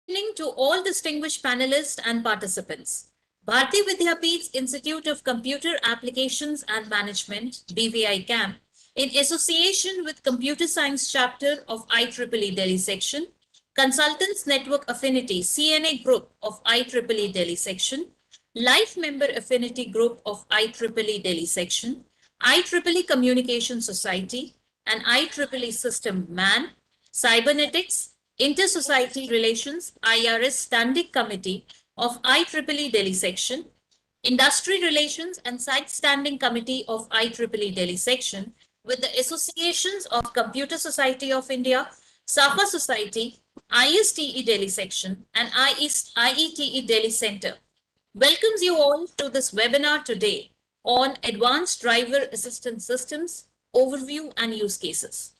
Evening to all distinguished panelists and participants. Bharti Vidyapeeth's Institute of Computer Applications and Management, BVI CAM, in association with Computer Science Chapter of IEEE Delhi Section, Consultants Network Affinity CNA Group of IEEE Delhi Section, Life Member Affinity Group of IEEE Delhi Section, IEEE Communication Society, and IEEE System MAN, Cybernetics, Inter-Society Relations IRS Standing Committee of IEEE Delhi Section, Industry Relations and Site Standing Committee of IEEE Delhi Section, with the Associations of Computer Society of India, SAFA Society, ISTE Delhi Section, and IETE Delhi Center, welcomes you all to this webinar today on Advanced Driver Assistance Systems, Overview and Use Cases.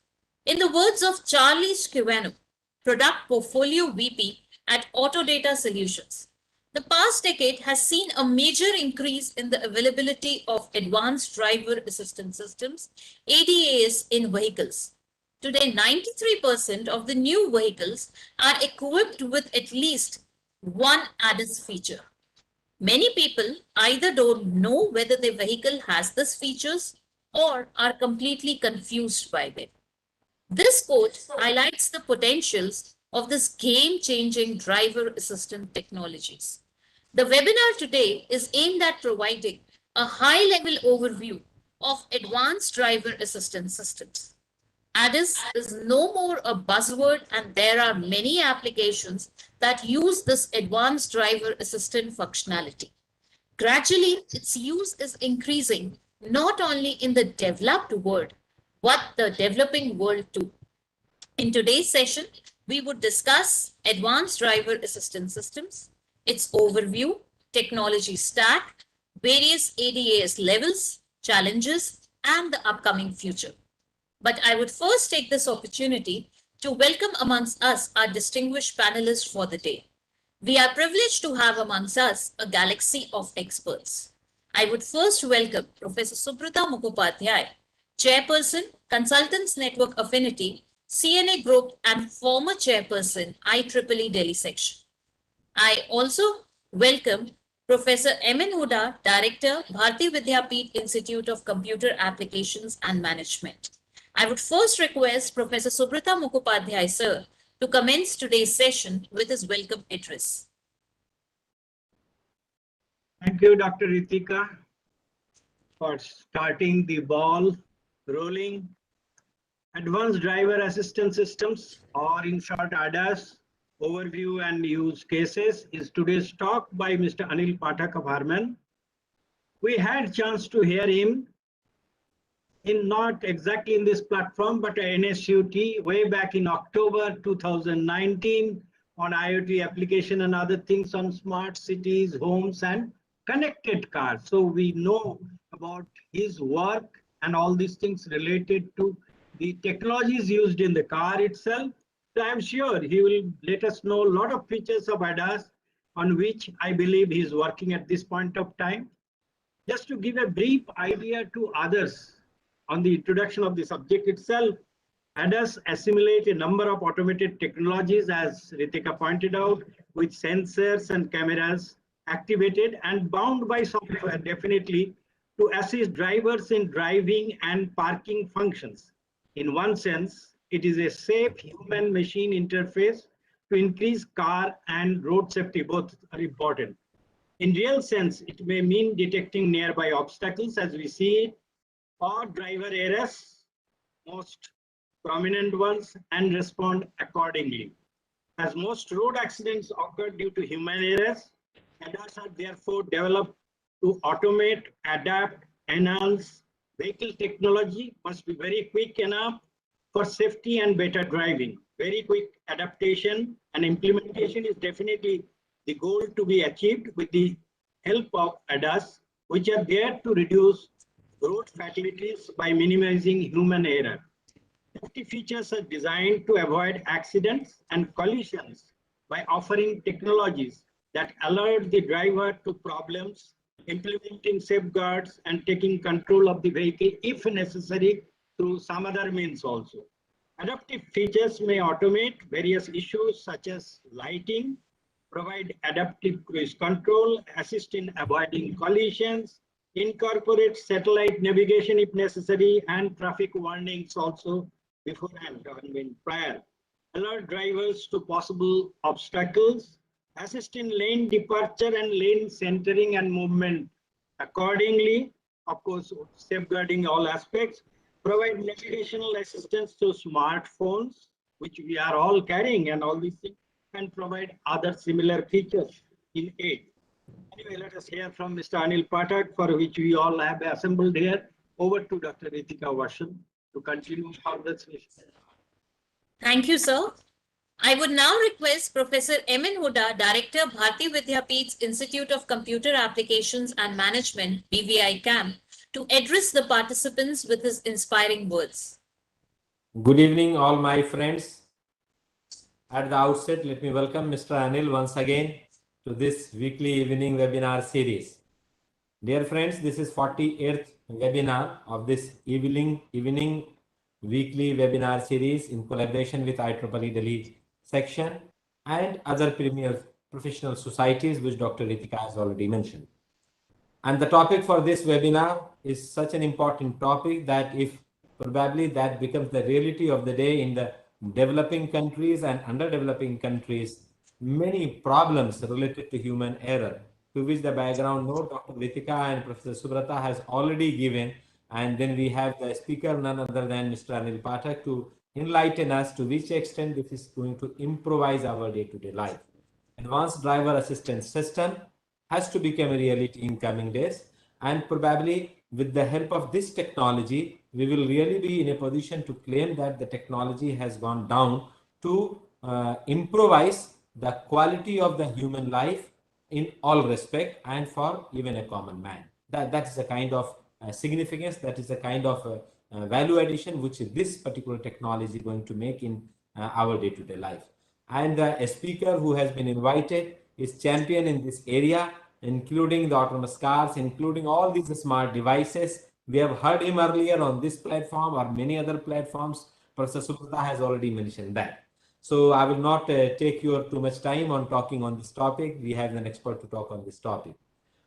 In the words of Charlie Scrivano, Product Portfolio VP at Autodata Solutions, the past decade has seen a major increase in the availability of Advanced Driver Assistance Systems, ADAS, in vehicles. Today, 93% of the new vehicles are equipped with at least one ADAS feature. Many people either don't know whether their vehicle has these features or are completely confused by them. This quote highlights the potentials of this game-changing driver assistant technologies. The webinar today is aimed at providing a high-level overview of advanced driver assistance systems. ADAS is no more a buzzword, and there are many applications that use this advanced driver assistant functionality. Gradually, its use is increasing not only in the developed world, but the developing world too. In today's session, we would discuss advanced driver assistance systems, its overview, technology stack, various ADAS levels, challenges, and the upcoming future. But I would first take this opportunity to welcome amongst us our distinguished panelists for the day. We are privileged to have amongst us a galaxy of experts. I would first welcome Professor Subrata Mukhopadhyay, Chairperson, Consultants Network Affinity, CNA Group, and former Chairperson, IEEE Delhi Section. I also welcome Professor M.N. Huda, Director, Bharti Vidyapeeth Institute of Computer Applications and Management. I would first request Professor Subrata Mukhopadhyay, sir, to commence today's session with his welcome address. Thank you, Dr. Ritika, for starting the ball rolling. Advanced Driver Assistance Systems, or in short ADAS, Overview and Use Cases, is today's talk by Mr. Anil Pathak of Harman. We had chance to hear him in not exactly in this platform, but at NSUT way back in October 2019 on IoT application and other things on smart cities, homes, and connected cars. So we know about his work and all these things related to the technologies used in the car itself. So I'm sure he will let us know a lot of features of ADAS on which I believe he is working at this point of time. Just to give a brief idea to others on the introduction of the subject itself, ADAS assimilate a number of automated technologies, as Ritika pointed out, with sensors and cameras activated and bound by software, definitely, to assist drivers in driving and parking functions. In one sense, it is a safe human-machine interface to increase car and road safety. Both are important. In real sense, it may mean detecting nearby obstacles as we see it, or driver errors, most prominent ones, and respond accordingly. As most road accidents occur due to human errors, ADAS are therefore developed to automate, adapt, enhance. Vehicle technology must be very quick enough for safety and better driving. Very quick adaptation and implementation is definitely the goal to be achieved with the help of ADAS, which are there to reduce road fatalities by minimizing human error. Safety features are designed to avoid accidents and collisions by offering technologies that alert the driver to problems, implementing safeguards, and taking control of the vehicle if necessary through some other means also. Adaptive features may automate various issues such as lighting, provide adaptive cruise control, assist in avoiding collisions, incorporate satellite navigation if necessary, and traffic warnings also beforehand, prior. Alert drivers to possible obstacles, assist in lane departure and lane centering and movement accordingly, of course, safeguarding all aspects, provide navigational assistance to smartphones, which we are all carrying and all these things, and provide other similar features in aid. Anyway, let us hear from Mr. Anil Pathak, for which we all have assembled here. Over to Dr. Ritika Varshan to continue further session. Thank you, sir. I would now request Professor Emin Huda, Director, Bharti Vidyapeeth's Institute of Computer Applications and Management, BVI CAM, to address the participants with his inspiring words. Good evening, all my friends. At the outset, let me welcome Mr. Anil once again to this weekly evening webinar series. Dear friends, this is 48th webinar of this evening weekly webinar series in collaboration with IEEE Delhi section and other premier professional societies, which Dr. Ritika has already mentioned. And the topic for this webinar is such an important topic that if probably that becomes the reality of the day in the developing countries and underdeveloping countries, many problems related to human error, to which the background note Dr. Ritika and Professor Subrata has already given. And then we have the speaker, none other than Mr. Anil Pathak, to enlighten us to which extent this is going to improvise our day-to-day life. Advanced driver assistance system has to become a reality in coming days, and probably with the help of this technology, we will really be in a position to claim that the technology has gone down to improvise the quality of the human life in all respect and for even a common man. That is a kind of significance, that is a kind of value addition which this particular technology is going to make in our day-to-day life. And a speaker who has been invited is champion in this area, including the autonomous cars, including all these smart devices. We have heard him earlier on this platform or many other platforms. Professor Subrata has already mentioned that. So I will not take your too much time on talking on this topic. We have an expert to talk on this topic.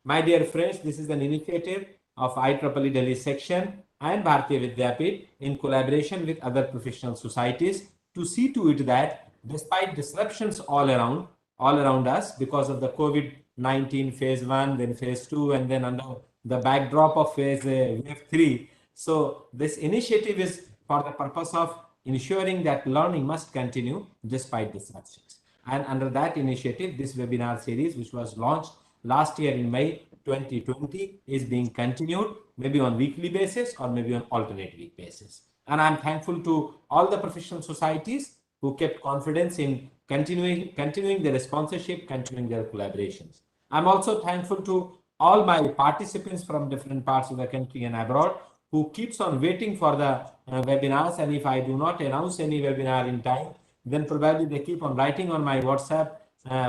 My dear friends, this is an initiative of IEEE Delhi section and Bharti Vidyapeeth in collaboration with other professional societies to see to it that despite disruptions all around us because of the COVID-19 phase 1, then phase 2, and then under the backdrop of phase wave 3. So this initiative is for the purpose of ensuring that learning must continue despite disruptions. And under that initiative, this webinar series, which was launched last year in May 2020, is being continued, maybe on weekly basis or maybe on alternate week basis. And I'm thankful to all the professional societies who kept confidence in continuing their sponsorship, continuing their collaborations. I'm also thankful to all my participants from different parts of the country and abroad who keeps on waiting for the webinars, and if I do not announce any webinar in time, then probably they keep on writing on my WhatsApp,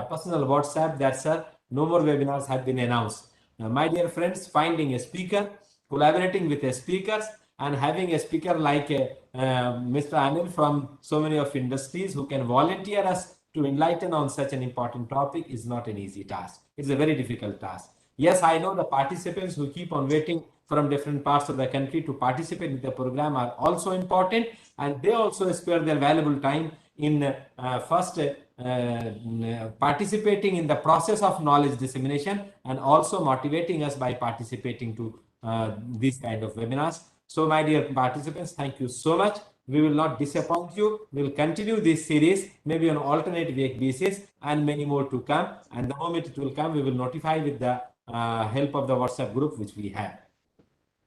personal WhatsApp, that sir, no more webinars have been announced. My dear friends, finding a speaker, collaborating with the speakers, and having a speaker like Mr. Anil from so many of industries who can volunteer us to enlighten on such an important topic is not an easy task. It's a very difficult task. Yes, I know the participants who keep on waiting from different parts of the country to participate in the program are also important, and they also spare their valuable time in first participating in the process of knowledge dissemination and also motivating us by participating to these kind of webinars. So my dear participants, thank you so much. We will not disappoint you. We will continue this series, maybe on alternate week basis, and many more to come. And the moment it will come, we will notify with the help of the WhatsApp group which we have.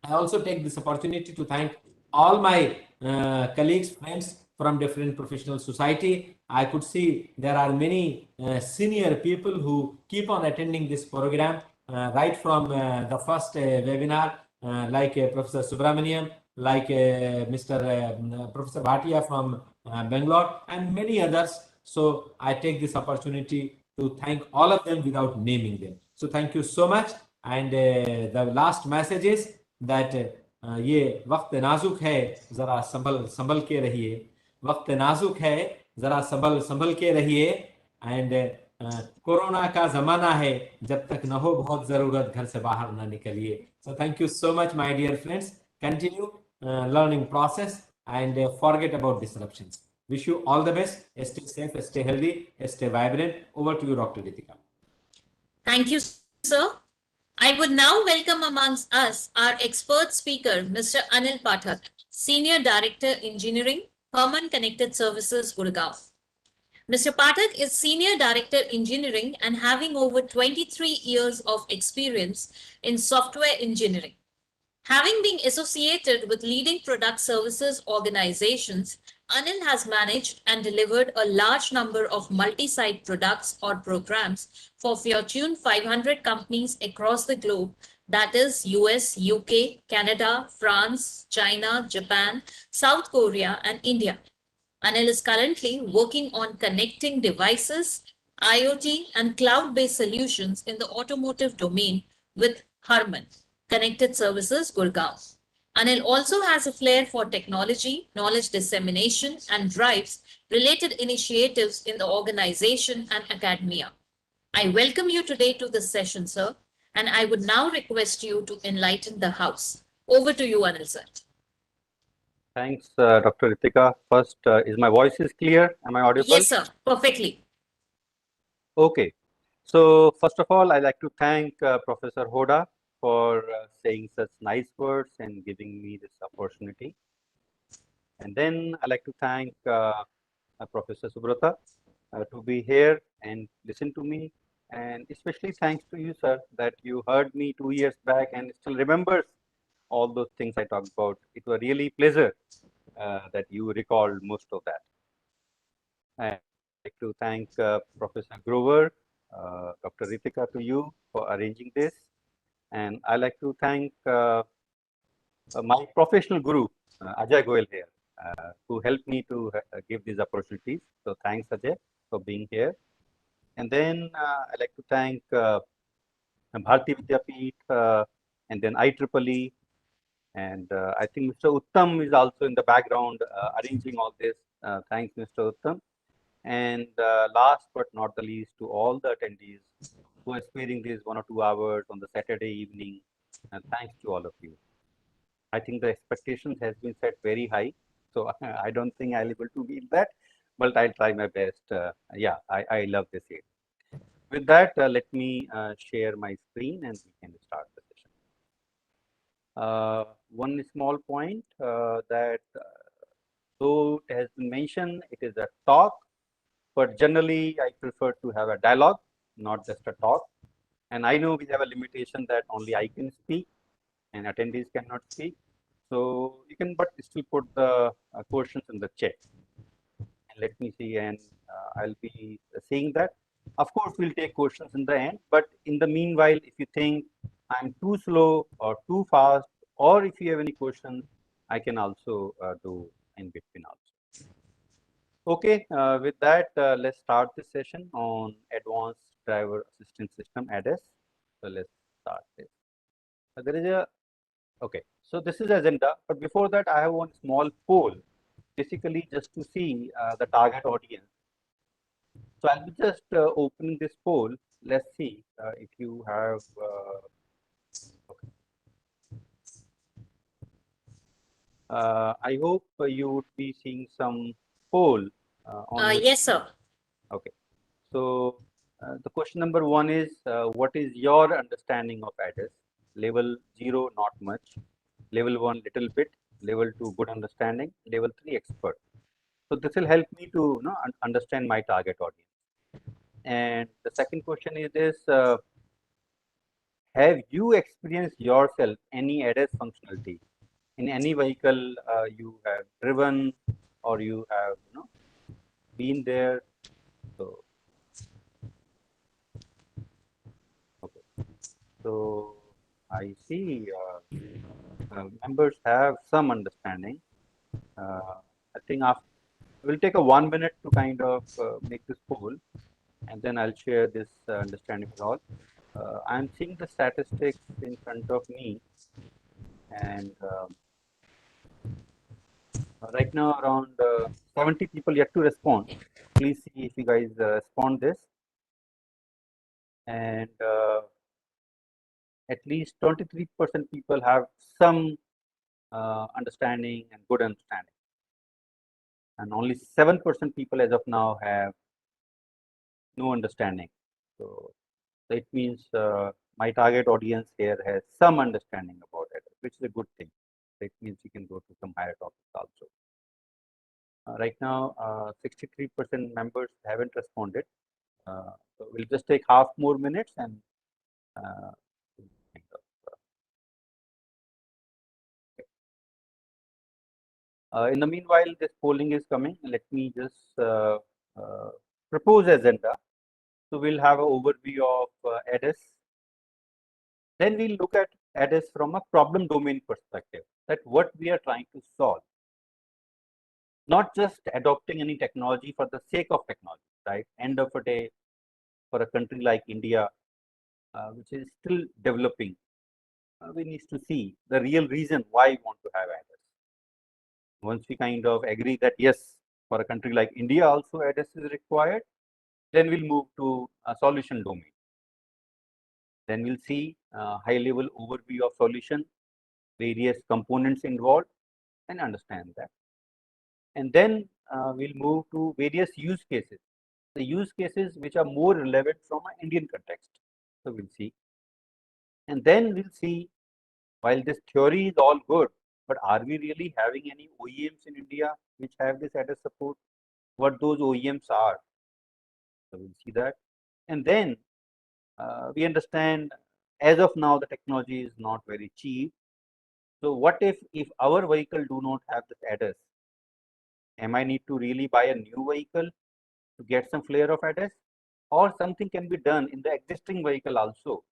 I also take this opportunity to thank all my colleagues, friends from different professional society. I could see there are many senior people who keep on attending this program right from the first webinar, like Professor Subramaniam, like Professor Bhatia from Bangalore, and many others. So I take this opportunity to thank all of them without naming them. So thank you so much. And the last message is that ये वक्त नाजुक है, जरा संभल के रहिए. वक्त नाजुक है, जरा संभल के रहिए। एंड कोरोना का जमाना है, जब तक न हो बहुत जरूरत घर से बाहर ना निकलिए। So thank you so much my dear friends, continue learning process and forget about disruptions. Wish you all the best. Stay safe, stay healthy, stay vibrant. Over to you, Dr. Ritika. Thank you, sir. I would now welcome amongst us our expert speaker, Mr. Anil Pathak, Senior Director Engineering, Harman Connected Services, Gurgaon. Mr. Pathak is Senior Director Engineering and having over 23 years of experience in software engineering. Having been associated with leading product services organizations, Anil has managed and delivered a large number of multi-site products or programs for Fortune 500 companies across the globe, that is US, UK, Canada, France, China, Japan, South Korea, and India. Anil is currently working on connecting devices, IoT, and cloud-based solutions in the automotive domain with Harman Connected Services, Gurgaon. Anil also has a flair for technology, knowledge dissemination, and drives related initiatives in the organization and academia. I welcome you today to this session, sir, and I would now request you to enlighten the house. Over to you, Anil, sir. Thanks, Dr. Ritika. First, is my voice is clear? Am I audible? Yes, sir, perfectly. Okay. So, first of all, I'd like to thank Professor Hoda for saying such nice words and giving me this opportunity. And then I'd like to thank Professor Subrata to be here and listen to me. And especially thanks to you, sir, that you heard me 2 years back and still remembers all those things I talked about. It was really pleasure that you recalled most of that. And I'd like to thank Professor Grover, Dr. Ritika, to you for arranging this. And I'd like to thank my professional guru, Ajay Goel here, who helped me to give these opportunities. So thanks, Ajay, for being here. And then I'd like to thank Bharati Vidyapeeth and then IEEE. And I think Mr. Uttam is also in the background arranging all this. Thanks, Mr. Uttam. And last but not the least, to all the attendees who are sparing these 1 or 2 hours on the Saturday evening, and thanks to all of you. I think the expectations has been set very high, so I don't think I'll be able to meet that, but I'll try my best. Yeah, I love this area. With that, let me share my screen and we can start the session. One small point that though it has been mentioned, it is a talk, but generally I prefer to have a dialogue, not just a talk. And I know we have a limitation that only I can speak and attendees cannot speak. So you can but still put the questions in the chat. And let me see, and I'll be saying that. Of course, we'll take questions in the end, but in the meanwhile, if you think I'm too slow or too fast, or if you have any questions, I can also do in between also. Okay, with that, let's start this session on Advanced Driver Assistance System, ADAS. So let's start this. There is a, okay, so this is agenda, but before that, I have one small poll, basically just to see the target audience. So I'll be just opening this poll. Let's see if you have, okay. I hope you would be seeing some poll on Yes, sir. Okay. So the question number 1 is, what is your understanding of ADAS? Level 0, not much. Level 1, little bit. Level 2, good understanding. Level 3, expert. So this will help me to understand my target audience. And the second question is this, have you experienced yourself any ADAS functionality in any vehicle you have driven or you have been there? So, okay. So I see members have some understanding. I think after, we'll take a 1 minute to kind of make this poll, and then I'll share this understanding with all. I'm seeing the statistics in front of me, and right now around 70 people yet to respond. Please see if you guys respond this. And at least 23% people have some understanding and good understanding. And only 7% people as of now have no understanding. So it means my target audience here has some understanding about it, which is a good thing. It means you can go to some higher topics also. Right now, 63% members haven't responded. So we'll just take half more minutes and in the meanwhile, this polling is coming. Let me just propose agenda. So we'll have an overview of ADAS. Then we'll look at ADAS from a problem domain perspective, that what we are trying to solve. Not just adopting any technology for the sake of technology, right? End of the day, for a country like India, which is still developing, we need to see the real reason why we want to have ADAS. Once we kind of agree that yes, for a country like India also ADAS is required, then we'll move to a solution domain. Then we'll see a high level overview of solution, various components involved, and understand that. And then we'll move to various use cases, the use cases which are more relevant from an Indian context. So we'll see. And then we'll see, while this theory is all good, but are we really having any OEMs in India which have this ADAS support? What those OEMs are? So we'll see that. And then we understand, as of now, the technology is not very cheap. So what if our vehicle do not have this ADAS? Am I need to really buy a new vehicle to get some flair of ADAS? Or something can be done in the existing vehicle also,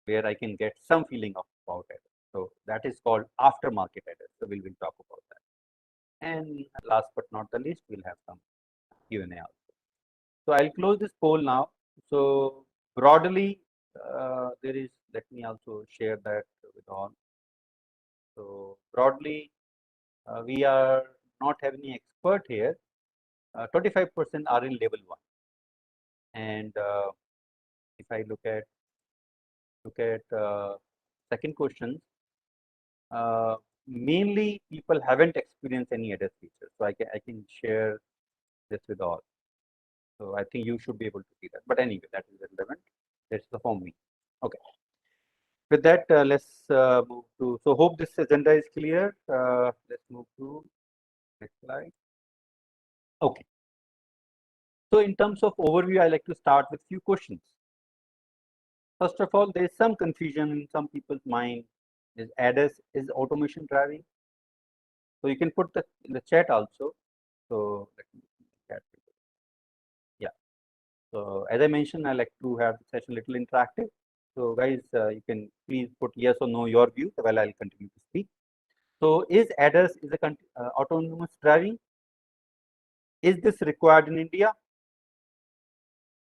where I can get some feeling about it. So that is called aftermarket ADAS. So we will talk about that. And last but not the least, we'll have some Q&A also. So I'll close this poll now. So broadly, there is, let me also share that with all. So broadly, we are not having any expert here. 25% are in level 1. And if I look at second question, mainly people haven't experienced any ADAS features. So I can share this with all. So I think you should be able to see that. But anyway, that is relevant. That's the for me. Okay. With that, let's move to. So hope this agenda is clear. Let's move to next slide. Okay. So in terms of overview, I like to start with few questions. First of all, there is some confusion in some people's mind. Is ADAS is automation driving? So you can put that in the chat also. So let me chat. Yeah. So as I mentioned, I like to have the session little interactive. So guys, you can please put yes or no your view while I'll continue to speak. So is ADAS is a autonomous driving? Is this required in India?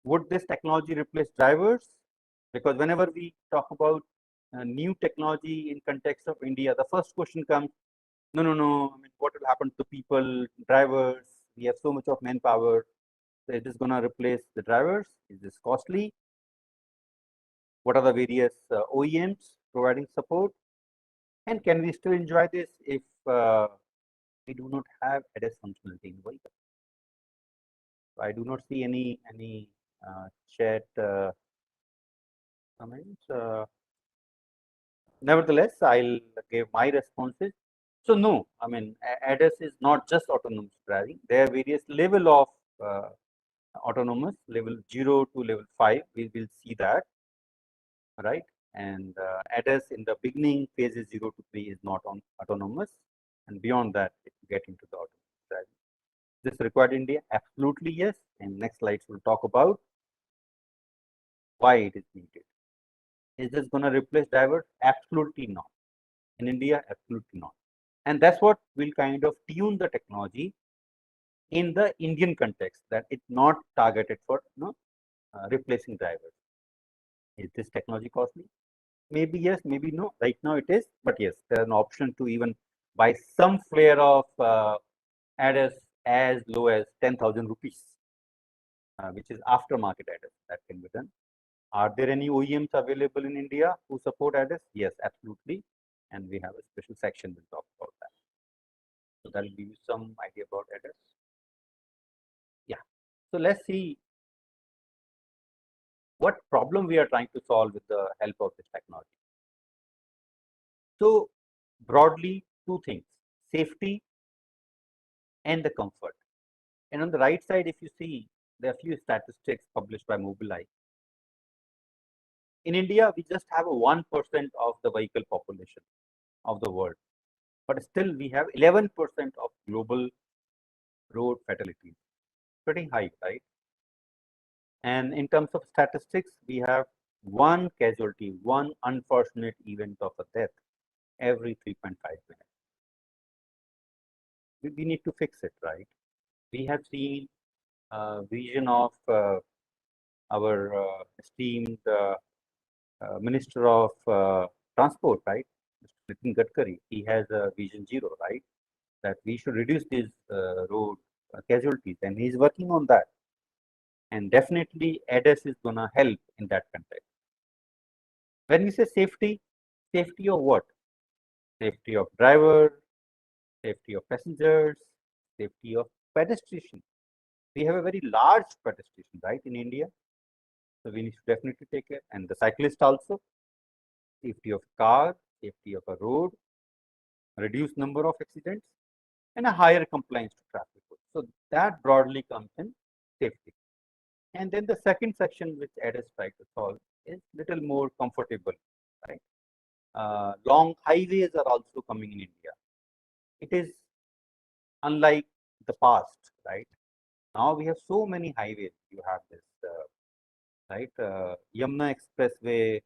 Would this technology replace drivers? Because whenever we talk about new technology in context of India, the first question comes, no. I mean, what will happen to people, drivers? We have so much of manpower. So is this going to replace the drivers? Is this costly? What are the various OEMs providing support? And can we still enjoy this if we do not have ADAS functionality in the vehicle? So I do not see any chat comments. Nevertheless, I'll give my responses. So no, I mean, ADAS is not just autonomous driving. There are various level of autonomous, level 0 to level 5. We will see that, right? And ADAS in the beginning phases 0 to 3 is not on autonomous, and beyond that, it will get into the autonomous driving. This required in India? Absolutely yes. And next slides will talk about why it is needed. Is this going to replace drivers? Absolutely not. In India, absolutely not. And that's what will kind of tune the technology in the Indian context, that it's not targeted for replacing drivers. Is this technology costly? Maybe yes, maybe no. Right now it is, but yes, there's an option to even buy some flair of ADAS as low as 10,000 rupees, which is aftermarket ADAS that can be done. Are there any OEMs available in India who support ADAS? Yes, absolutely. And we have a special section to talk about that. So that will give you some idea about ADAS. Yeah. So let's see what problem we are trying to solve with the help of this technology. So broadly, two things: safety and the comfort. And on the right side, if you see, there are a few statistics published by Mobileye. In India, we just have a 1% of the vehicle population of the world, but still we have 11% of global road fatalities. Pretty high, right? And in terms of statistics, we have one casualty, one unfortunate event of a death every 3.5 minutes. We need to fix it, right? We have seen vision of our esteemed Minister of Transport, right? Mr. Nitin Gadkari. He has a vision 0, right? That we should reduce these road casualties, and he's working on that. And definitely ADAS is going to help in that context. When we say safety, safety of what? Safety of driver, safety of passengers, safety of pedestrian. We have a very large pedestrian, right, in India. So we need to definitely take care. And the cyclist also, safety of car, safety of a road, reduced number of accidents, and a higher compliance to traffic rules. So that broadly comes in safety. And then the second section which ADAS tries to solve is little more comfortable, right? Long highways are also coming in India. It is unlike the past, right? Now we have so many highways. You have this, right? Yamuna Expressway.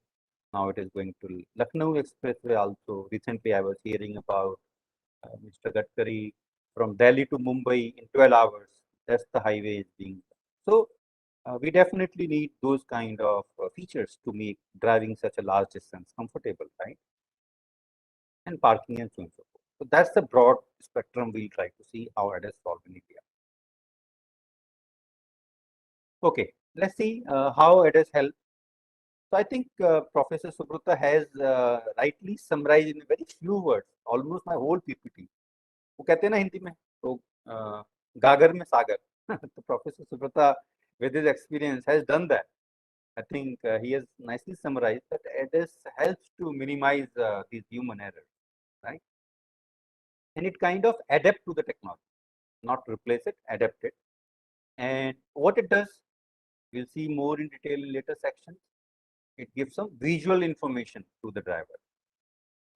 Now it is going to Lucknow Expressway also. Recently, I was hearing about Mr. Gadkari from Delhi to Mumbai in 12 hours. That's the highway is being. So we definitely need those kind of features to make driving such a large distance comfortable, right? And parking and so on and so forth. So that's the broad spectrum we'll try to see how it is solved in India. Okay, let's see how it has helped. So I think Professor Subrata has rightly summarized in very few words almost my whole PPT. वो कहते हैं ना हिंदी में तो गागर में सागर. So Professor Subrata, with his experience, has done that. I think he has nicely summarized that ADAS helps to minimize these human errors, right? And it kind of adapt to the technology, not replace it, adapt it. And what it does, we'll see more in detail in later sections. It gives some visual information to the driver,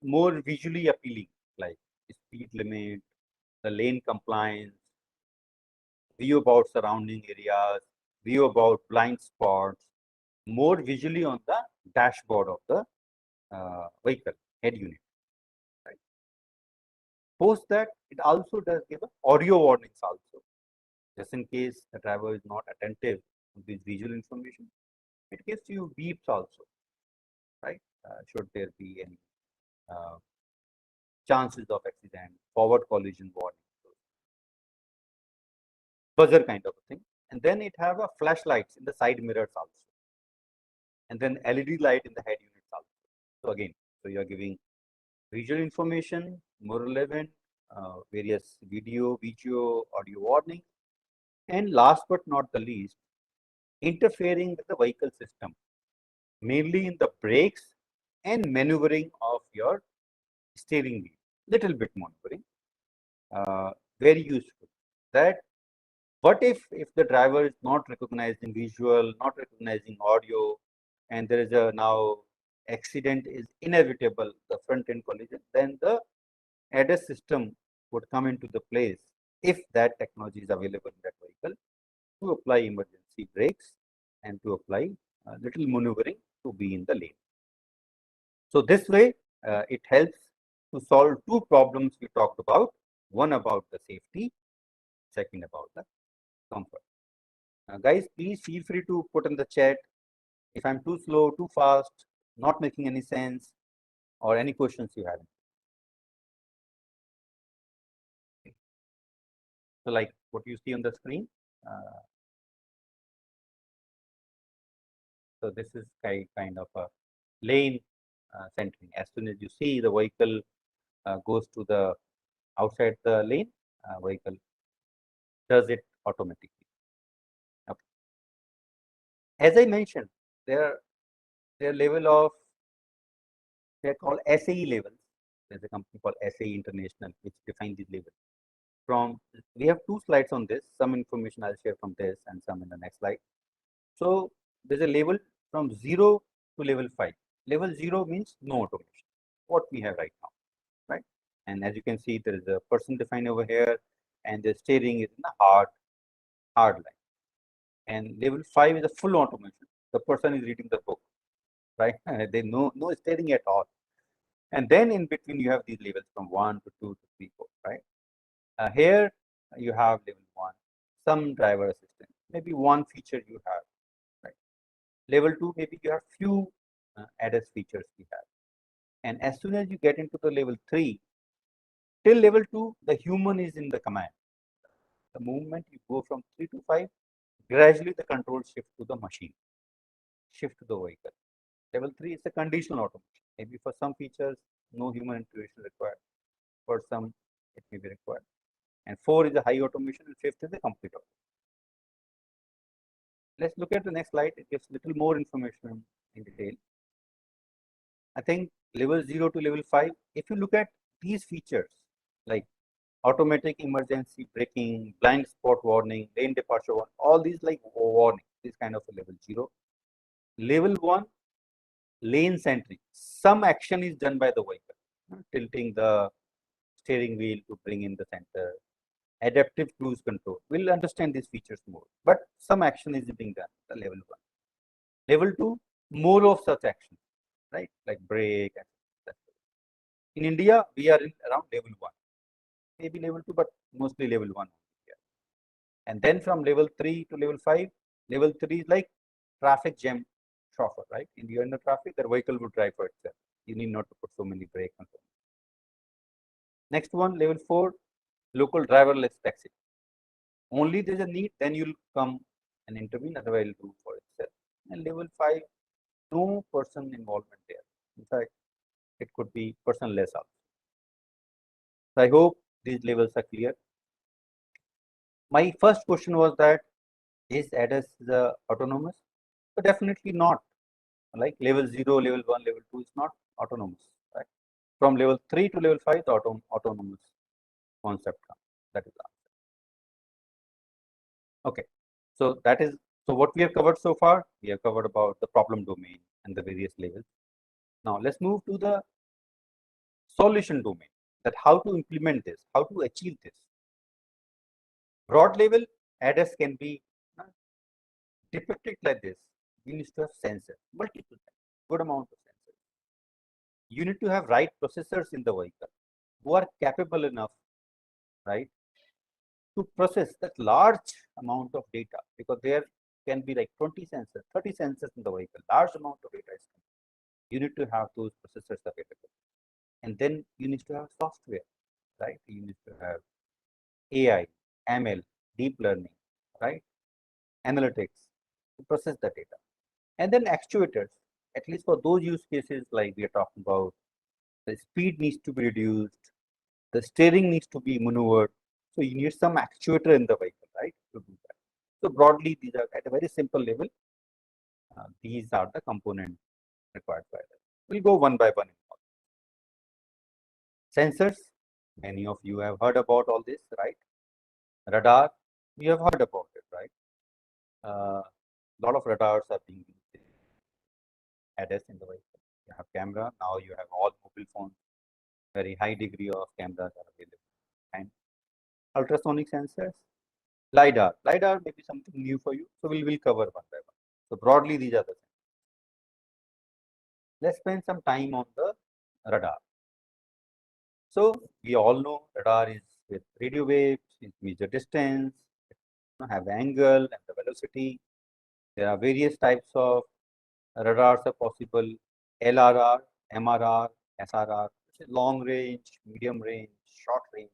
more visually appealing, like speed limit, the lane compliance, view about surrounding areas, view about blind spots, more visually on the dashboard of the vehicle head unit. Right. Post that, it also does give audio warnings also, just in case the driver is not attentive to this visual information. It gives you beeps also, right? Should there be any chances of accident, forward collision warning, buzzer kind of a thing. And then it have a flashlights in the side mirrors also, and then LED light in the head units also. So again, so you are giving visual information, more relevant, various video, audio warning, and last but not the least, interfering with the vehicle system, mainly in the brakes and maneuvering of your steering wheel. Little bit maneuvering, very useful. That what if the driver is not recognizing visual, not recognizing audio, and there is a now accident is inevitable, the front end collision, then the ADAS system would come into the place if that technology is available in that vehicle to apply emergency brakes and to apply little maneuvering to be in the lane. So this way, it helps to solve two problems we talked about. One about the safety, second about the comfort. Guys, please feel free to put in the chat if I'm too slow, too fast, not making any sense, or any questions you have. So like what you see on the screen. So this is kind of a lane centering. As soon as you see the vehicle goes to the outside the lane, vehicle does it automatically. Okay. As I mentioned, their level of, they're called SAE levels. There's a company called SAE International which defines these levels. From, we have 2 slides on this. Some information I'll share from this and some in the next slide. So there's a level from 0 to level 5. Level 0 means no automation, what we have right now, right? And as you can see, there is a person defined over here, and the steering is in the hard line. And level 5 is a full automation. The person is reading the book, right? They no steering at all. And then in between you have these levels from 1 to 2 to 3, 4, right? Here you have level 1, some driver assistance, maybe one feature you have, right? Level 2, maybe you have few ADAS features we have. And as soon as you get into the level 3, till level 2, the human is in the command. The moment you go from 3 to 5, gradually the control shift to the machine, shift to the vehicle. Level 3 is a conditional automation. Maybe for some features, no human intervention required. For some, it may be required. And 4 is a high automation, and 5th is a complete automation. Let's look at the next slide. It gives little more information in detail. I think level 0 to level 5, if you look at these features like automatic emergency braking, blind spot warning, lane departure warning, all these like warning, this kind of a level 0. Level 1, lane centering. Some action is done by the vehicle, tilting the steering wheel to bring in the center. Adaptive cruise control. We'll understand these features more, but some action is being done at level 1. Level 2, more of such action, right? Like brake. In India, we are in around level 1, maybe level 2, but mostly level 1. And then from level 3 to level 5, level 3 is like traffic jam chauffeur, right? In the end of traffic, the vehicle will drive for itself. You need not to put so many brakes on. Next one, level 4, local driverless taxi. Only there's a need, then you'll come and intervene, otherwise it'll do for itself. And level 5, no person involvement there. In fact, it could be personless also. So I hope these levels are clear. My first question was that, is ADAS autonomous? So definitely not. Like level 0, level 1, level 2 is not autonomous, right? From level 3 to level 5, the autonomous concept comes. That is the answer. Okay, so that is, so what we have covered so far, we have covered about the problem domain and the various levels. Now let's move to the solution domain, that how to implement this, how to achieve this. Broad level, ADAS can be depicted like this. You need to have sensors, multiple, good amount of sensors. You need to have right processors in the vehicle who are capable enough, right, to process that large amount of data, because there can be like 20 sensors, 30 sensors in the vehicle, large amount of data is coming. You need to have those processors available. And then you need to have software, right? You need to have AI, ML, deep learning, right? Analytics to process the data. And then actuators, at least for those use cases like we are talking about, the speed needs to be reduced, the steering needs to be maneuvered. So you need some actuator in the vehicle, right, to do that. So broadly, these are at a very simple level. These are the components required by that. We'll go one by one. Sensors, many of you have heard about all this, right? Radar, you have heard about it, right? A lot of radars are being used in ADAS in the vehicle. You have camera, now you have all mobile phones, very high degree of cameras are available. And ultrasonic sensors, LiDAR. LiDAR may be something new for you, so we will cover one by one. So broadly, these are the things. Let's spend some time on the radar. So we all know radar is with radio waves, it measures distance, have angle and the velocity. There are various types of radars are possible: LRR, MRR, SRR, which is long range, medium range, short range.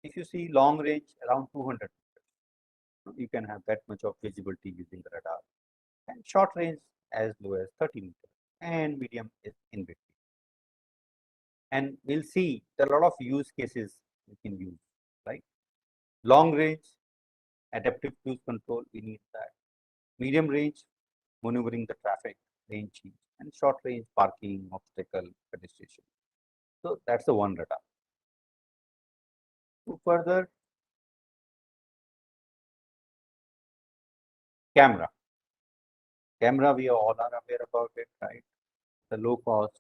If you see long range around 200 meters, you can have that much of visibility using the radar. And short range as low as 30 meters, and medium is in between. And we'll see there are a lot of use cases we can use, right? Long range, adaptive cruise control, we need that. Medium range, maneuvering the traffic, lane change, and short range, parking, obstacle, pedestrian. So that's the one radar. To further, camera. Camera, we all are aware about it, right? The low cost,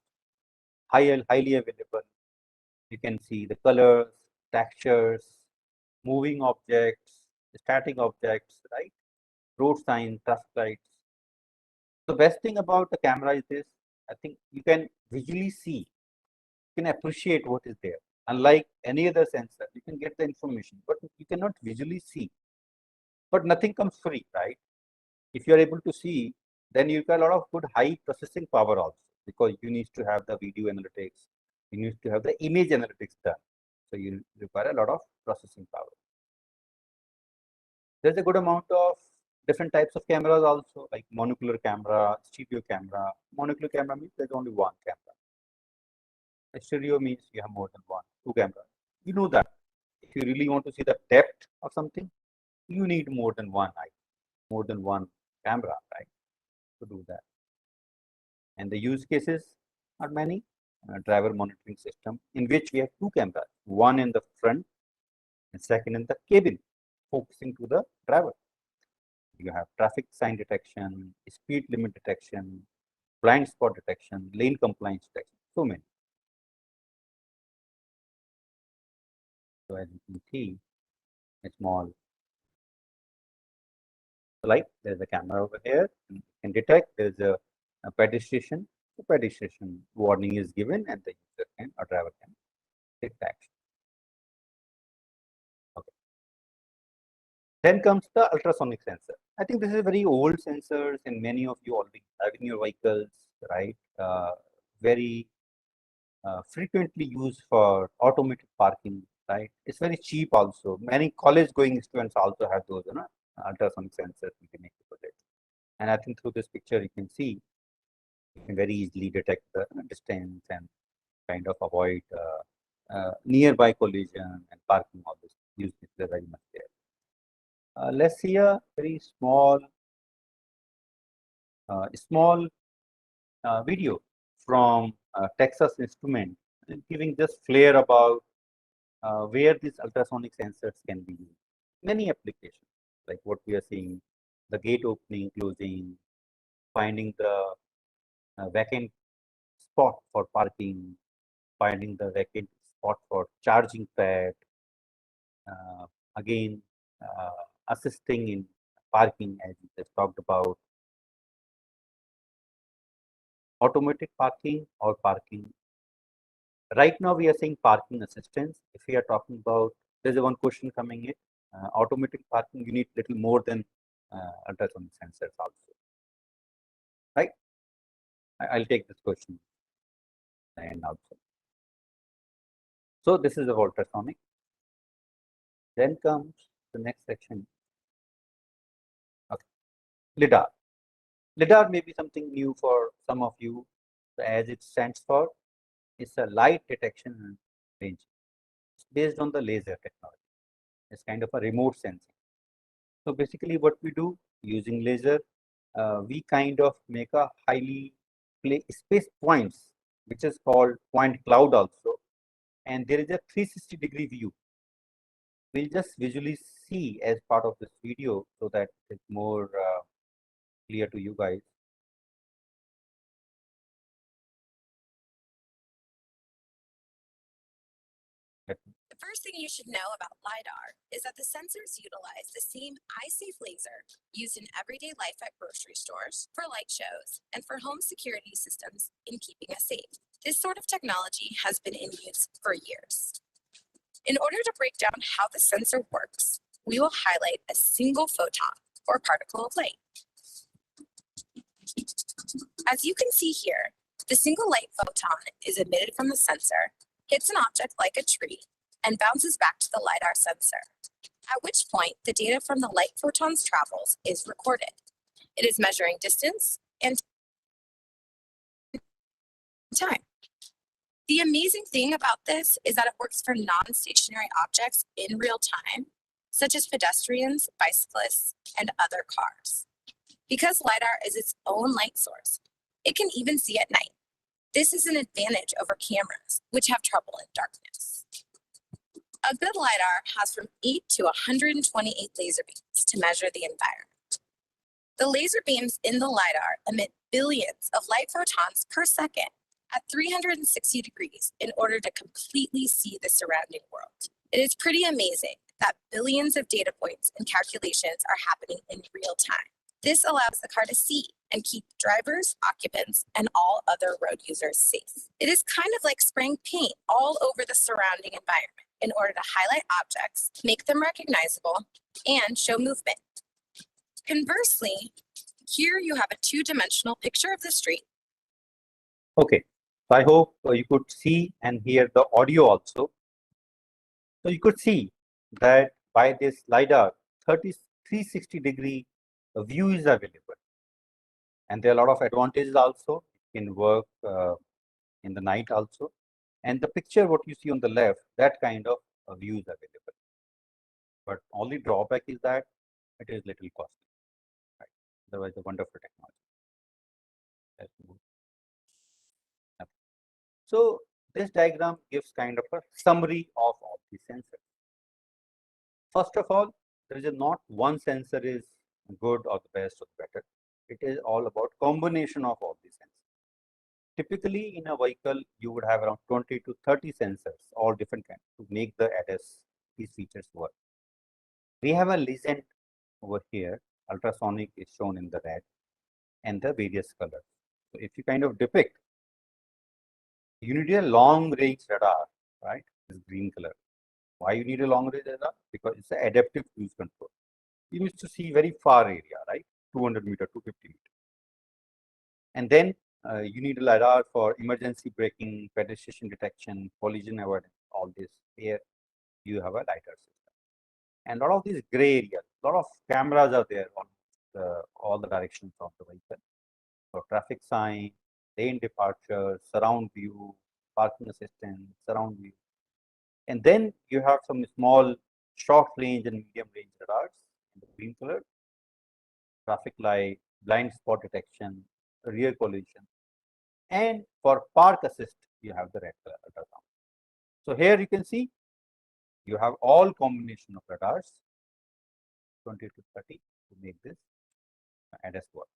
highly available. You can see the colors, textures, moving objects, static objects, right? Road signs, traffic lights. The best thing about the camera is this, I think you can visually see, you can appreciate what is there. Unlike any other sensor, you can get the information, but you cannot visually see. But nothing comes free, right? If you are able to see, then you get a lot of good high processing power also, because you need to have the video analytics, you need to have the image analytics done. So you require a lot of processing power. There's a good amount of different types of cameras also, like monocular camera, stereo camera. Monocular camera means there's only one camera. A stereo means you have more than one, two cameras. You know that. If you really want to see the depth of something, you need more than one eye, more than one camera, right, to do that. And the use cases are many. Driver monitoring system, in which we have two cameras, one in the front and second in the cabin, focusing to the driver. You have traffic sign detection, speed limit detection, blind spot detection, lane compliance detection, so many. So as you can see, a small light, there's a camera over here, and you can detect there's a pedestrian. The pedestrian warning is given, and the user can, or driver can take action. Okay. Then comes the ultrasonic sensor. I think this is a very old sensors, and many of you already have in your vehicles, right? Very frequently used for automated parking, right? It's very cheap also. Many college-going students also have those, ultrasonic sensors we can make it. And I think through this picture you can see, you can very easily detect the distance and kind of avoid nearby collision and parking. All this use is very much there. Let's see a very small video from Texas Instrument, giving just flair about where these ultrasonic sensors can be used. Many applications, like what we are seeing, the gate opening, closing, finding the vacant spot for parking, finding the vacant spot for charging pad, again, assisting in parking, as we just talked about, automatic parking or parking. Right now, we are saying parking assistance. If we are talking about, there's a one question coming in, automatic parking, you need little more than ultrasonic sensors also, right? I'll take this question and also. So this is the ultrasonic. Then comes the next section. Okay. LiDAR. LiDAR may be something new for some of you, as it stands for. It's a light detection and range. It's based on the laser technology. It's kind of a remote sensing. So basically what we do using laser, we kind of make a highly space points, which is called point cloud also. And there is a 360-degree view. We'll just visually see as part of this video so that it's more clear to you guys. The first thing you should know about LiDAR is that the sensors utilize the same eye-safe laser used in everyday life at grocery stores, for light shows, and for home security systems in keeping us safe. This sort of technology has been in use for years. In order to break down how the sensor works, we will highlight a single photon, or particle of light. As you can see here, the single light photon is emitted from the sensor, hits an object like a tree, and bounces back to the LiDAR sensor, at which point the data from the light photons travels is recorded. It is measuring distance and time. The amazing thing about this is that it works for non-stationary objects in real time, such as pedestrians, bicyclists, and other cars. Because LiDAR is its own light source, it can even see at night. This is an advantage over cameras, which have trouble in darkness. A good LiDAR has from 8 to 128 laser beams to measure the environment. The laser beams in the LiDAR emit billions of light photons per second at 360 degrees in order to completely see the surrounding world. It is pretty amazing that billions of data points and calculations are happening in real time. This allows the car to see and keep drivers, occupants, and all other road users safe. It is kind of like spraying paint all over the surrounding environment in order to highlight objects, make them recognizable, and show movement. Conversely, here you have a two-dimensional picture of the street. Okay, so I hope you could see and hear the audio also. So you could see that by this LiDAR, 360-degree view is available. And there are a lot of advantages also. It can work in the night also. And the picture, what you see on the left, that kind of view is available. But only drawback is that it is little costly. Right? Otherwise, a wonderful technology. Let's move. Okay. So this diagram gives kind of a summary of all the sensors. First of all, there is not one sensor is good or the best or the better. It is all about combination of all these sensors. Typically, in a vehicle, you would have around 20 to 30 sensors, all different kinds, to make the ADAS, these features work. We have a legend over here. Ultrasonic is shown in the red and the various colors. So if you kind of depict, you need a long range radar, right? This green color. Why you need a long range radar? Because it's an adaptive cruise control. You need to see very far area, right? 200 meter, 250 meter. And then you need a LiDAR for emergency braking, pedestrian detection, collision avoidance, all this. Here you have a LiDAR system. And a lot of these gray areas, a lot of cameras are there on all the directions of the vehicle. So traffic sign, lane departure, surround view, parking assistance, surround view. And then you have some small short range and medium range radars in the green color, traffic light, blind spot detection, rear collision. And for park assist, you have the red color ultrasound. So here you can see you have all combination of radars, 20 to 30 to make this ADAS work.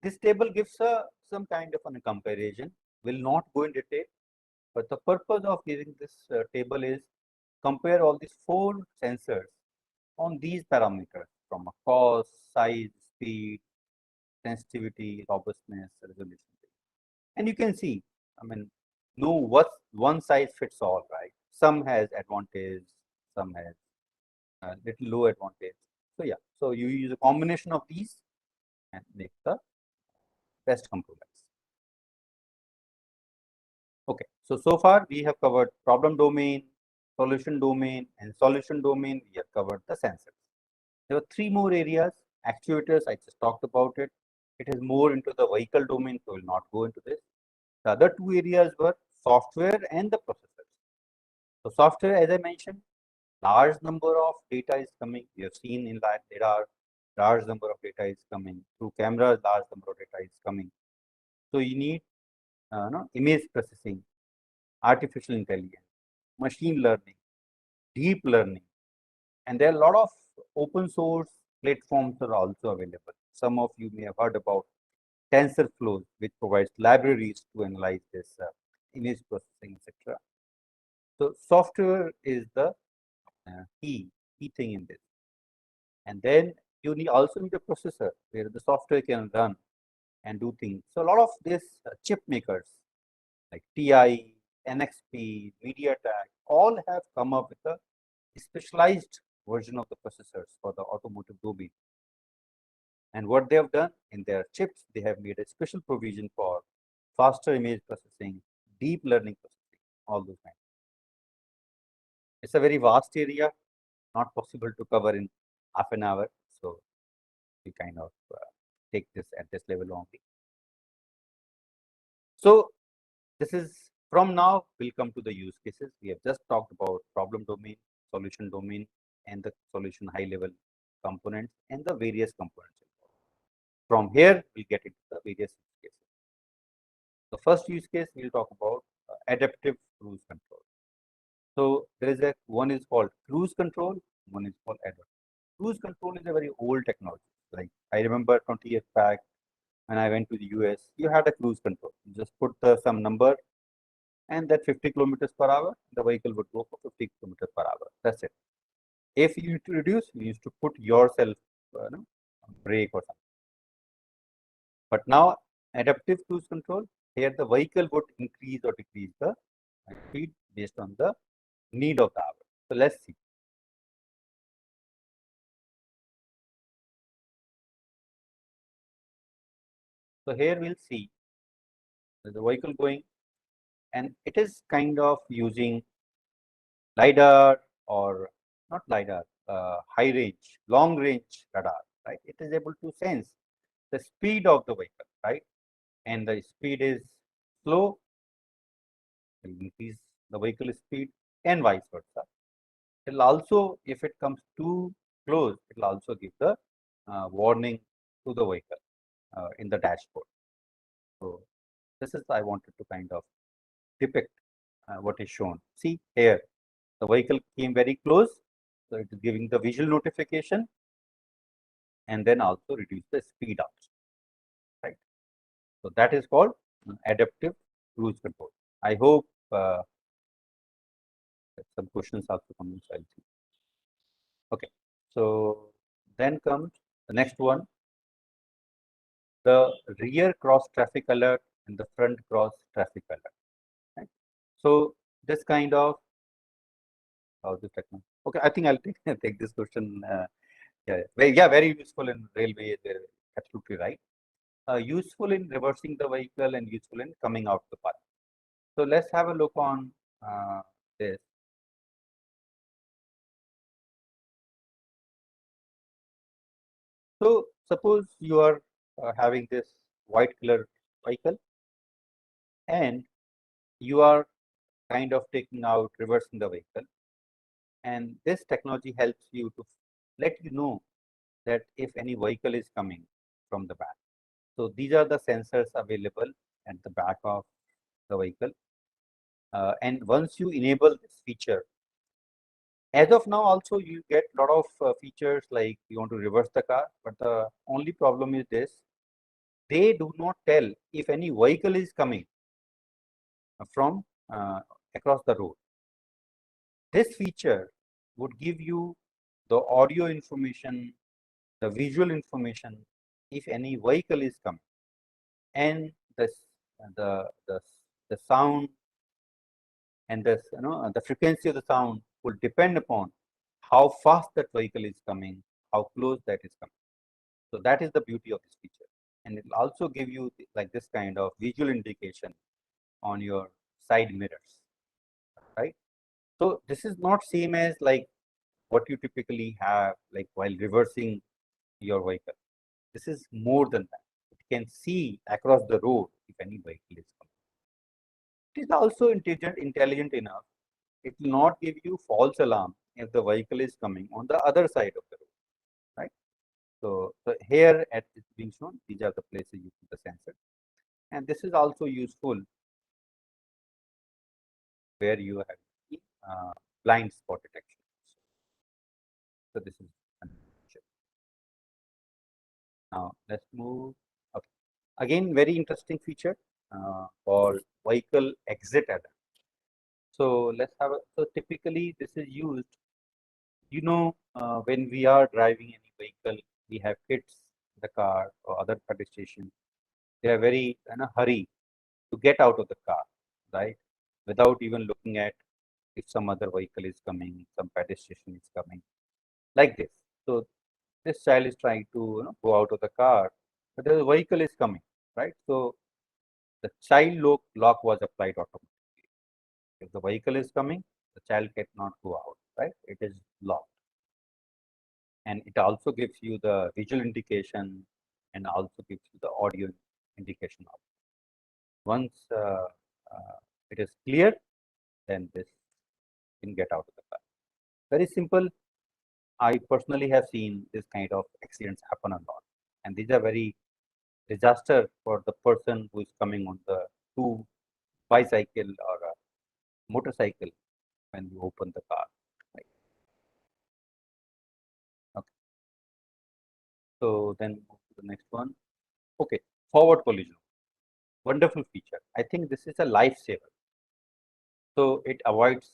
This table gives some kind of a comparison. Will not go in detail, but the purpose of giving this table is compare all these 4 sensors on these parameters from a cost, size, speed, sensitivity, robustness, resolution. And you can see, I mean, no what one size fits all, right? Some has advantage, some has little low advantage. So yeah, so you use a combination of these and make the best compromise. Okay, so far we have covered problem domain, solution domain, and solution domain. We have covered the sensors. There were 3 more areas. Actuators, I just talked about it. It is more into the vehicle domain, so we will not go into this. The other 2 areas were software and the processors. So software, as I mentioned, large number of data is coming. We have seen in LiDAR, large number of data is coming. Through cameras, large number of data is coming. So you need image processing, artificial intelligence, machine learning, deep learning. And there are a lot of open source platforms are also available. Some of you may have heard about TensorFlow, which provides libraries to analyze this image processing, etc. So software is the key thing in this. And then you also need a processor where the software can run and do things. So a lot of these chip makers like TI, NXP, MediaTek, all have come up with a specialized version of the processors for the automotive domain. And what they have done in their chips, they have made a special provision for faster image processing, deep learning processing, all those kinds. It's a very vast area, not possible to cover in half an hour. So we kind of take this at this level only. So this is from now, we'll come to the use cases. We have just talked about problem domain, solution domain, and the solution high level components and the various components. From here, we'll get into the various use cases. The first use case we'll talk about adaptive cruise control. So there is one is called cruise control, one is called adaptive. Cruise control is a very old technology. Like I remember 20 years back when I went to the US, you had a cruise control. You just put some number and that 50 kilometers per hour, the vehicle would go for 50 kilometers per hour. That's it. If you need to reduce, you used to put yourself brake or something. But now adaptive cruise control, here the vehicle would increase or decrease the speed based on the need of the hour. So let's see. So here we'll see the vehicle going, and it is kind of using LiDAR or not LiDAR, high range, long range radar, right? It is able to sense the speed of the vehicle, right? And the speed is slow, will increase the vehicle speed and vice versa. It will also, if it comes too close, it will also give the warning to the vehicle in the dashboard. So this is I wanted to kind of depict what is shown. See here, the vehicle came very close, so it is giving the visual notification and then also reduce the speed up, right? So that is called adaptive cruise control. I hope some questions also coming. So I'll see. Okay, so then comes the next one, the rear cross traffic alert and the front cross traffic alert. Right? So this kind of okay, I think I'll take this question. Very useful in railway. They're absolutely right. Useful in reversing the vehicle and useful in coming out the path. So let's have a look on this. So suppose you are having this white color vehicle and you are kind of taking out, reversing the vehicle. And this technology helps you to let you know that if any vehicle is coming from the back. So these are the sensors available at the back of the vehicle. And once you enable this feature, as of now also you get a lot of features like you want to reverse the car, but the only problem is this, they do not tell if any vehicle is coming from across the road. This feature would give you the audio information, the visual information, if any vehicle is coming, and the sound and the frequency of the sound will depend upon how fast that vehicle is coming, how close that is coming. So that is the beauty of this feature, and it will also give you like this kind of visual indication on your side mirrors, right? So this is not same as like what you typically have like while reversing your vehicle. This is more than that. It can see across the road if any vehicle is coming. It is also intelligent enough. It will not give you false alarm if the vehicle is coming on the other side of the road, right? So here at it's being shown, these are the places you put the sensor, and this is also useful where you have the, blind spot detection. So this is now let's move up. Again, very interesting feature called vehicle exit ADAS. So let's have so typically this is used, when we are driving any vehicle, we have kids in the car or other pedestrians. They are very in a hurry to get out of the car, right? Without even looking at if some other vehicle is coming, some pedestrian is coming, like this. So this child is trying to go out of the car, but the vehicle is coming, right? So the child lock was applied automatically. If the vehicle is coming, the child cannot go out, right? It is locked. And it also gives you the visual indication and also gives you the audio indication. Once it is clear, then this can get out of the car. Very simple. I personally have seen this kind of accidents happen a lot, and these are very disaster for the person who is coming on the bicycle or a motorcycle when you open the car. Right. Okay. So then move to the next one. Okay, forward collision. Wonderful feature. I think this is a lifesaver. So it avoids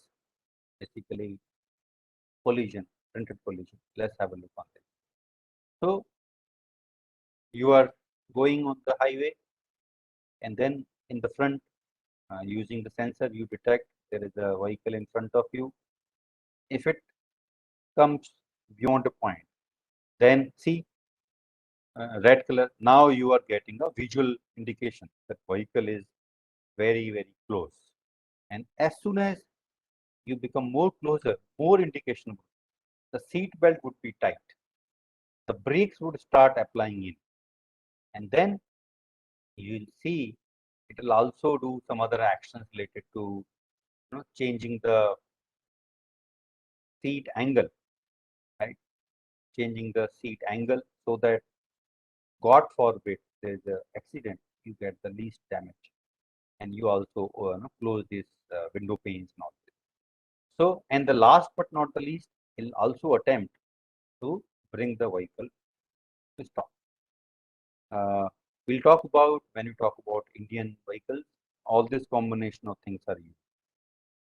basically collision, printed collision. Let's have a look on this. So you are going on the highway, and then in the front, using the sensor, you detect there is a vehicle in front of you. If it comes beyond a point, then see red color. Now you are getting a visual indication that vehicle is very, very close. And as soon as you become more closer, more indication, the seat belt would be tight. The brakes would start applying in. And then you will see it will also do some other actions related to changing the seat angle, right? Changing the seat angle so that, God forbid, there is an accident, you get the least damage, and you also close these window panes and all this. So, and the last but not the least, will also attempt to bring the vehicle to stop. We'll talk about when we talk about Indian vehicles. All this combination of things are used.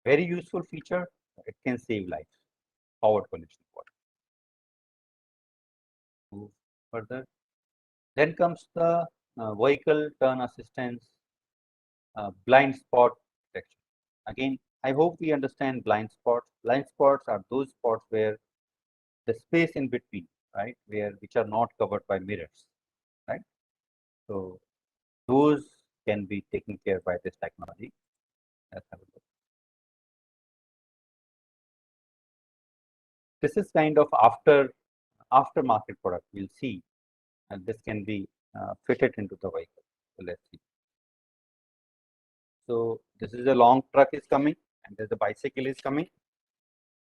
Very useful feature. It can save lives. Forward collision. Move further. Then comes the vehicle turn assistance, blind spot detection. Again, I hope we understand blind spots. Blind spots are those spots where the space in between, right, which are not covered by mirrors, right? So those can be taken care by this technology. Let's have a look. This is kind of aftermarket product. We'll see, and this can be fitted into the vehicle. So let's see. So this is a long truck is coming, and there's a bicycle is coming,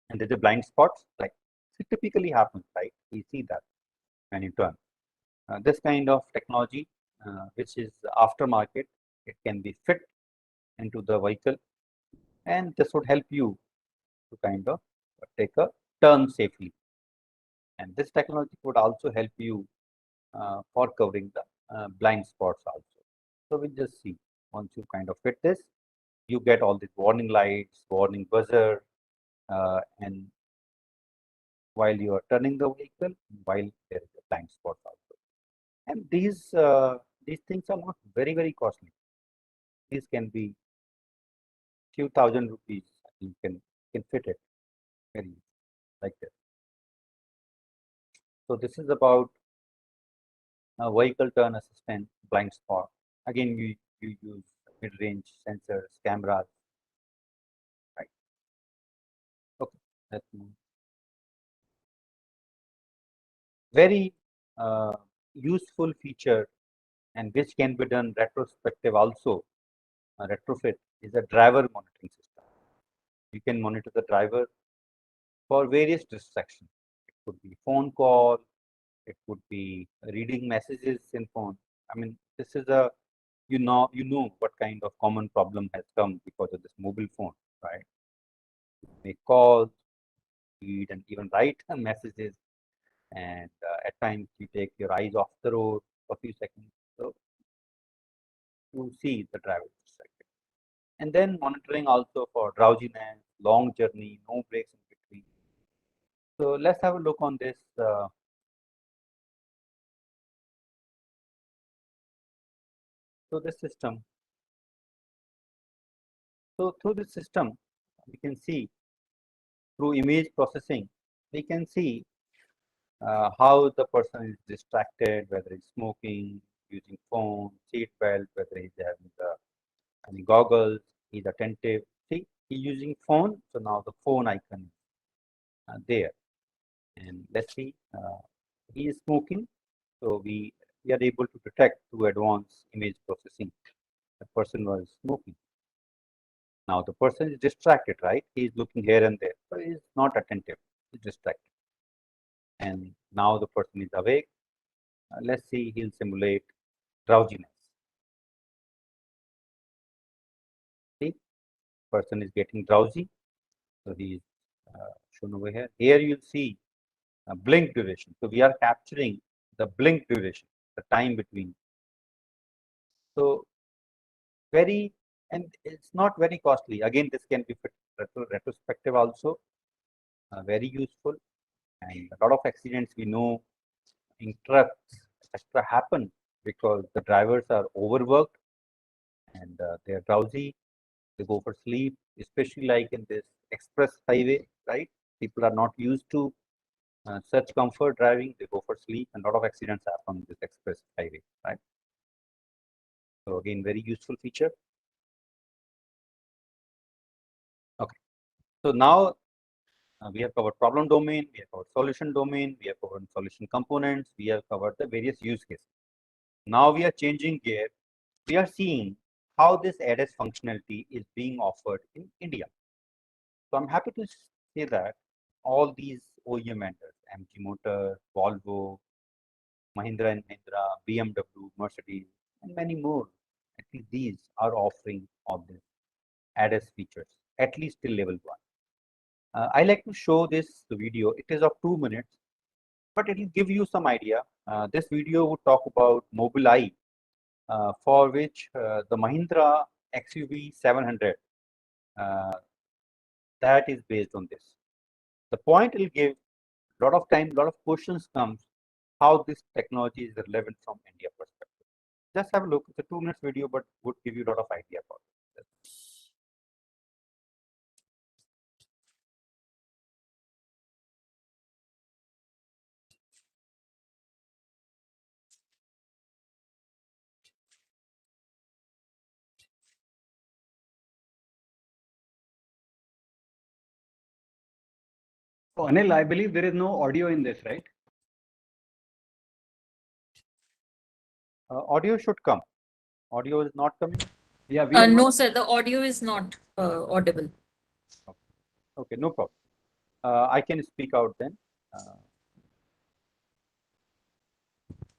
and there's a blind spots. Like it typically happens, right? We see that when you turn. This kind of technology, which is aftermarket, it can be fit into the vehicle, and this would help you to kind of take a turn safely. And this technology would also help you for covering the blind spots also. So we just see, once you kind of fit this, you get all these warning lights, warning buzzer, and while you are turning the vehicle, while there is a blind spot also. And these things are not very, very costly. These can be few thousand rupees. You can fit it very easy, like this. So this is about vehicle turn assistant blind spot. Again, you use mid-range sensors, cameras, right? Okay, let's move. Very useful feature, and which can be done retrospective also. Retrofit is a driver monitoring system. You can monitor the driver for various distractions. It could be phone call, it could be reading messages in phone. I mean, this is a you know what kind of common problem has come because of this mobile phone, right? You make calls, read, and even write messages, and at times you take your eyes off the road for a few seconds, so you see the driver distracted. And then monitoring also for drowsiness, long journey, no breaks in between. So let's have a look on this. So this system. So through this system, we can see through image processing, we can see how the person is distracted, whether he's smoking, using phone, seat belt, whether he's having any goggles, he's attentive. See, He's using phone, so now the phone icon is there. And let's see, he is smoking, so we are able to detect through advanced image processing the person was smoking. Now the person is distracted, right? He is looking here and there, so he is not attentive, he's distracted. And now the person is awake. Let's see, he'll simulate drowsiness. See, person is getting drowsy, so he is shown over here. Here you'll see blink duration. So we are capturing the blink duration, the time between. So very, and it's not very costly. Again, this can be retrospective also, very useful. And a lot of accidents we know in trucks, etc., happen because the drivers are overworked and they are drowsy. They go for sleep, especially like in this express highway, right? People are not used to such comfort driving. They go for sleep, and a lot of accidents happen on this express highway, right? So again, very useful feature. Okay, so now we have covered problem domain, we have covered solution domain, we have covered solution components, we have covered the various use cases. Now we are changing gear. We are seeing how this ADAS functionality is being offered in India. So I'm happy to say that all these OEM vendors, MG Motor, Volvo, Mahindra and Mahindra, BMW, Mercedes, and many more, at least these are offering all these ADAS features, at least till level 1. I like to show this video. It is of 2 minutes, but it will give you some idea. This video would talk about Mobileye, for which the Mahindra XUV 700 that is based on this. The point will give a lot of time, a lot of questions comes how this technology is relevant from India perspective. Just have a look. It's a 2 minutes video, but would give you a lot of idea about it. Oh, Anil, I believe there is no audio in this, right? Audio should come. Audio is not coming. Yeah, we are No, not. sir, the audio is not audible. Okay, no problem. I can speak out then.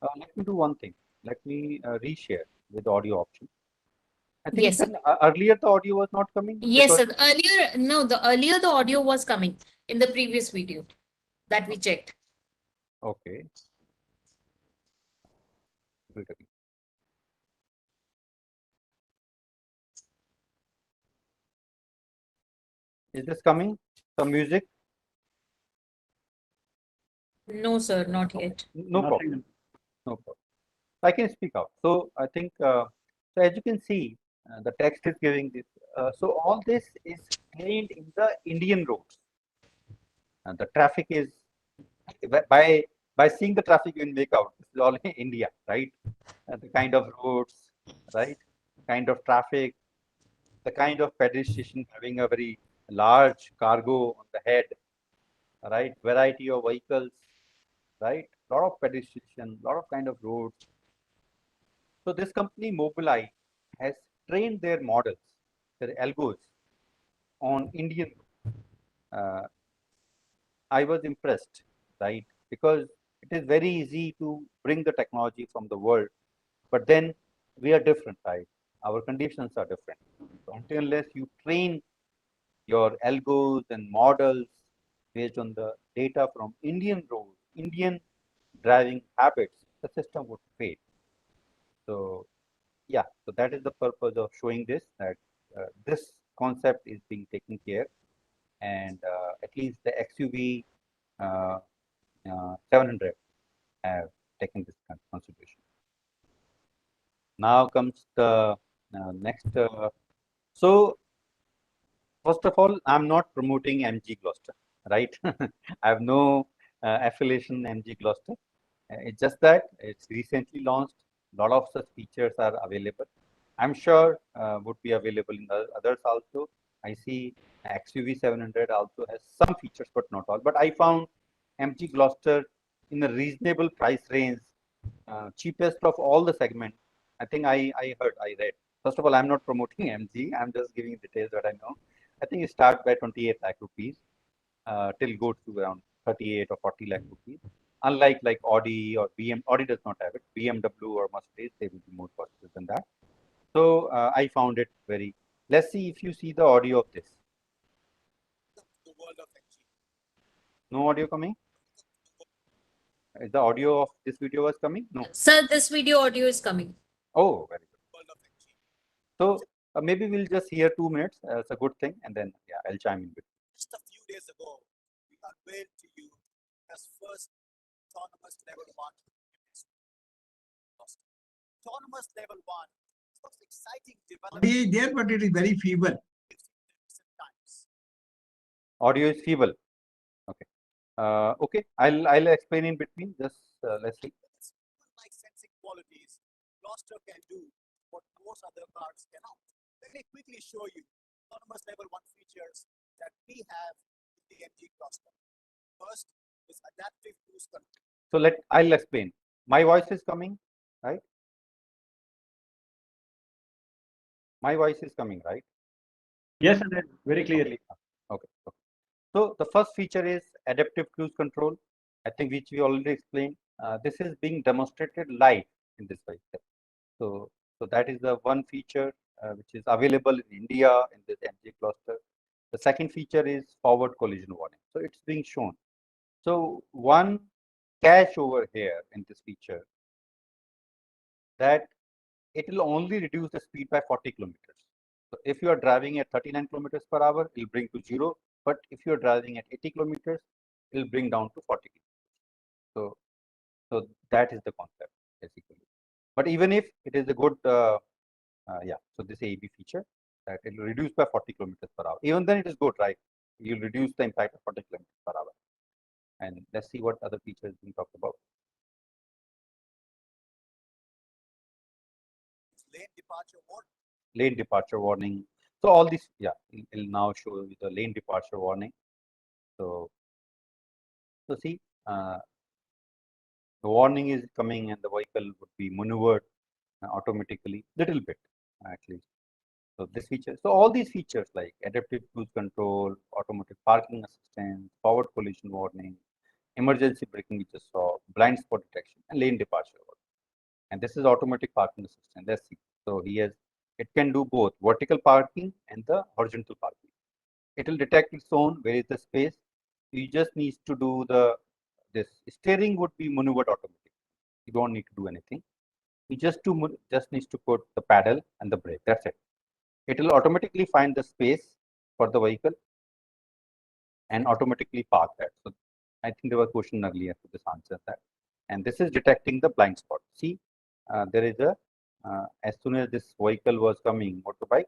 Let me do one thing. Let me reshare with audio option. I think Yes, sir. earlier the audio was not coming. Yes, because- sir. Earlier the audio was coming in the previous video that we checked. Okay. Wait a minute. Is this coming? Some music? No, sir, not yet. No Nothing. problem. No problem. I can speak out. So I think, so as you can see, the text is giving this. So all this is trained in the Indian roads. And the traffic is, by seeing the traffic, you will make out this is all in India, right? The kind of roads, right? Kind of traffic, the kind of pedestrian having a very large cargo on the head, right? Variety of vehicles, right? Lot of pedestrian, lot of kind of roads. So this company Mobileye has trained their models, their algos on Indian. I was impressed, right? Because it is very easy to bring the technology from the world, but then we are different, right? Our conditions are different. So until unless you train your algos and models based on the data from Indian roads, Indian driving habits, the system would fail. So yeah, so that is the purpose of showing this, that this concept is being taken care, and at least the XUV 700 have taken this consideration. Now comes the next. So first of all, I'm not promoting MG Gloucester, right? I have no affiliation MG Gloucester. It's just that it's recently launched. A lot of such features are available. I'm sure would be available in the others also. I see XUV 700 also has some features, but not all. But I found MG Gloster in a reasonable price range, cheapest of all the segment. I think I read. First of all, I'm not promoting MG. I'm just giving details that I know. I think it starts by 28 lakh rupees till go to around 38 or 40 lakh rupees. Unlike like Audi or Audi does not have it. BMW or Mercedes, they will be more costly than that. So I found it very. Let's see if you see the audio of this. The world of MG. No audio coming? Is the audio of this video was coming? No. Sir, this video audio is coming. Oh, very good. So maybe we'll just hear 2 minutes. It's a good thing, and then yeah, I'll chime in. Just a few days ago, we unveiled to you as first autonomous level 1. Autonomous level 1. It's exciting development. Audio is there, but it is very feeble. Audio is feeble. Okay. Okay. I'll explain in between. Just let's see. Like sensing qualities, Gloster can do what most other cars cannot. Let me quickly show you autonomous level 1 features that we have in the MG Gloster. First is adaptive cruise control. So I'll explain. My voice is coming, right? My voice is coming, right? Yes, very clearly. Okay. So the first feature is adaptive cruise control. I think which we already explained. This is being demonstrated live in this vehicle. So that is the one feature which is available in India in this MG Gloster. The second feature is forward collision warning. So it's being shown. So one catch over here in this feature that it will only reduce the speed by 40 kilometers. So if you are driving at 39 kilometers per hour, it will bring to 0. But if you are driving at 80 kilometers, it will bring down to 40 kilometers. So that is the concept basically. But even if it is a good, so this AEB feature that it will reduce by 40 kilometers per hour. Even then it is good, right? You will reduce the impact of 40 kilometers per hour. And let's see what other features being talked about. Lane departure warning. Lane departure warning. So all these, yeah, it'll now show you the lane departure warning. So see, the warning is coming and the vehicle would be maneuvered automatically, little bit at least. So this feature, so all these features like adaptive cruise control, automatic parking assistance, forward collision warning, emergency braking, which is saw, blind spot detection, and lane departure warning. And this is automatic parking assistant. Let's see. So it can do both vertical parking and the horizontal parking. It will detect its own where is the space. You just need to do this steering would be maneuvered automatically. You don't need to do anything. You just needs to put the pedal and the brake. That's it. It will automatically find the space for the vehicle and automatically park that. So I think there was a question earlier to this answer that. And this is detecting the blind spot. See, there is as soon as this vehicle was coming, motorbike,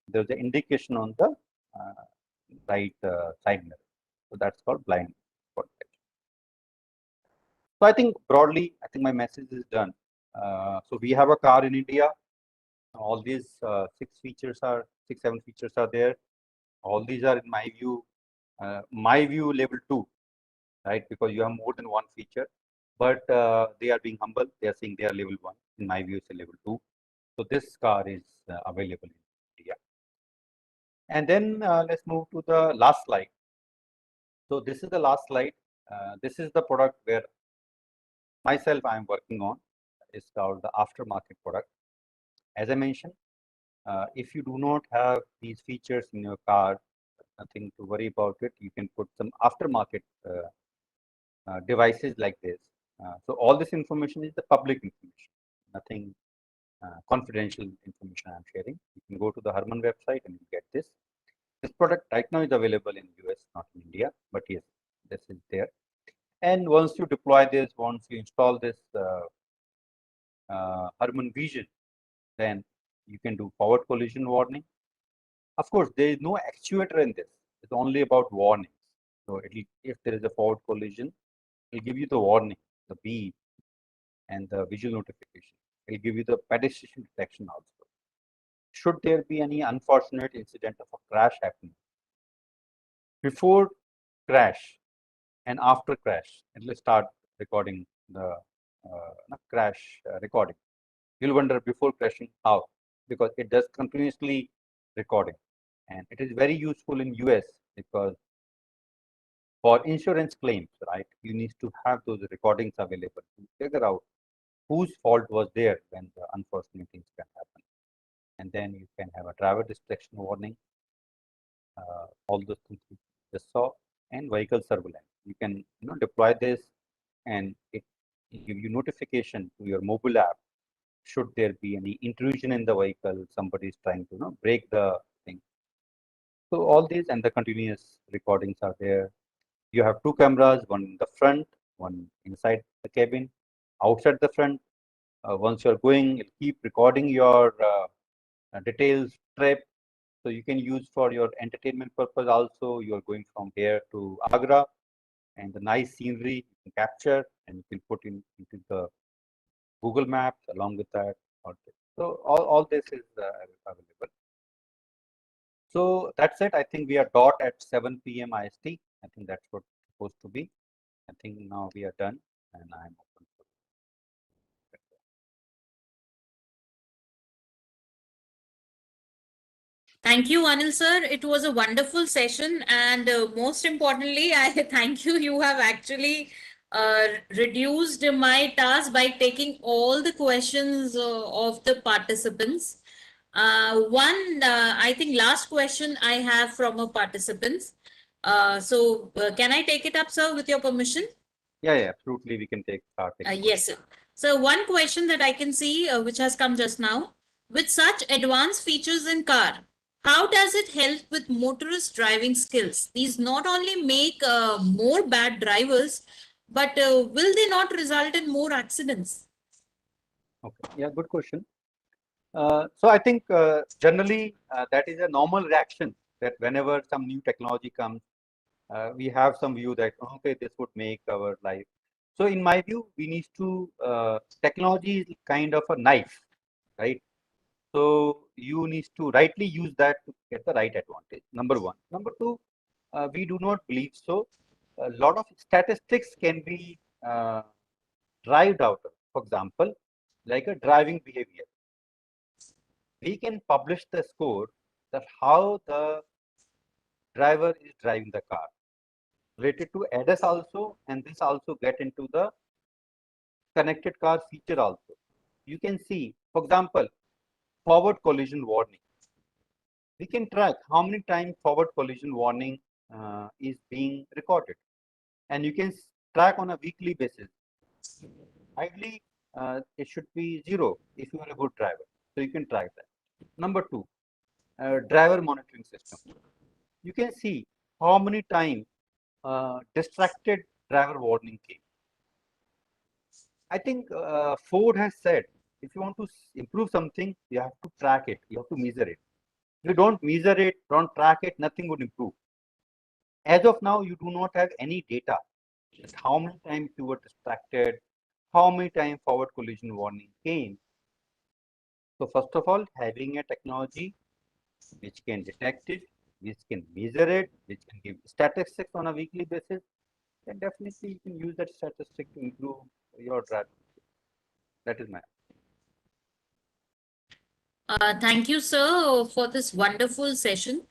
there's an indication on the right side mirror. So that's called blind spot detection. So I think broadly, I think my message is done. So we have a car in India. All these 6, 7 features are there. All these are in my view level 2, right? Because you have more than one feature, but they are being humble. They are saying they are level 1. In my view, it's a level 2. So this car is available in India. And then let's move to the last slide. So this is the last slide. This is the product where myself I am working on. It's called the aftermarket product. As I mentioned, if you do not have these features in your car, nothing to worry about it. You can put some aftermarket devices like this. So all this information is the public information, nothing confidential information I'm sharing. You can go to the Harman website and you get this. This product right now is available in US, not in India, but yes, this is there. And once you deploy this, once you install this Harman Vision, then you can do forward collision warning. Of course, there is no actuator in this. It's only about warnings. So if there is a forward collision, it will give you the warning, the beep, and the visual notification. It will give you the pedestrian detection also. should there be any unfortunate incident of a crash happening, before crash and after crash, it will start recording the crash recording. You'll wonder before crashing how, because it does continuously recording, and it is very useful in US because for insurance claims, right, you need to have those recordings available to figure out whose fault was there when the unfortunate things can happen. And then you can have a driver distraction warning, all those things we just saw, and vehicle surveillance. You can deploy this, and it give you notification to your mobile app should there be any intrusion in the vehicle, somebody is trying to break the thing. So all these and the continuous recordings are there. You have two cameras, one in the front, one inside the cabin, outside the front. Once you're going, it'll keep recording your details trip. So you can use for your entertainment purpose also. You're going from here to Agra, and the nice scenery you can capture and you can put into the Google Maps along with that. So all this is available. So that's it. I think we are dot at 7 p.m. IST. I think that's what it's supposed to be. I think now we are done, and I'm open for. Thank you, Anil sir. It was a wonderful session, and most importantly, I thank you. You have actually reduced my task by taking all the questions of the participants. I think last question I have from a participant. Can I take it up, sir, with your permission? Yeah, absolutely. We can take Yes, sir. So one question that I can see, which has come just now, with such advanced features in car, how does it help with motorist driving skills? These not only make more bad drivers, but will they not result in more accidents? Okay. Yeah, good question. So I think generally that is a normal reaction that whenever some new technology comes, we have some view that okay, this would make our life. So in my view, we need to technology is kind of a knife, right? So you need to rightly use that to get the right advantage. Number one. Number two, we do not believe so. A lot of statistics can be derived out of. For example, like a driving behavior. We can publish the score that how the driver is driving the car related to ADAS also, and this also get into the connected car feature also. You can see, for example, forward collision warning. We can track how many times forward collision warning is being recorded, and you can track on a weekly basis. Ideally, it should be 0 if you are a good driver, so you can track that. Number two, driver monitoring system. You can see how many times distracted driver warning came. I think Ford has said if you want to improve something, you have to track it, you have to measure it. If you don't measure it, don't track it, nothing would improve. As of now, you do not have any data. How many times you were distracted, how many times forward collision warning came. So first of all, having a technology which can detect it, which can measure it, which can give statistics on a weekly basis, then definitely you can use that statistic to improve your driving. That is my. Thank you, sir, for this wonderful session.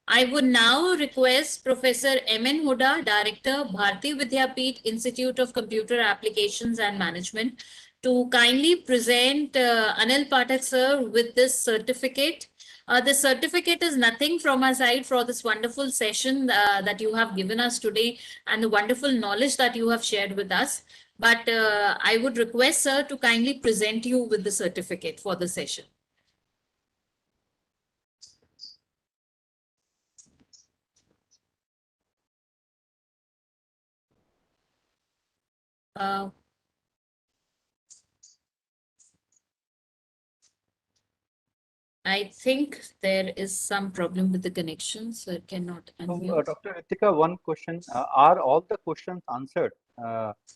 I would now request Professor M.N. Huda, Director, Bharati Vidyapeeth Institute of Computer Applications and Management, to kindly present Anil Pathak, sir, with this certificate. The certificate is nothing from our side for this wonderful session that you have given us today and the wonderful knowledge that you have shared with us. But I would request, sir, to kindly present you with the certificate for the session. Uh, I think there is some problem with the connection, so it cannot unmute. Dr. Ritika, one question. Are all the questions answered?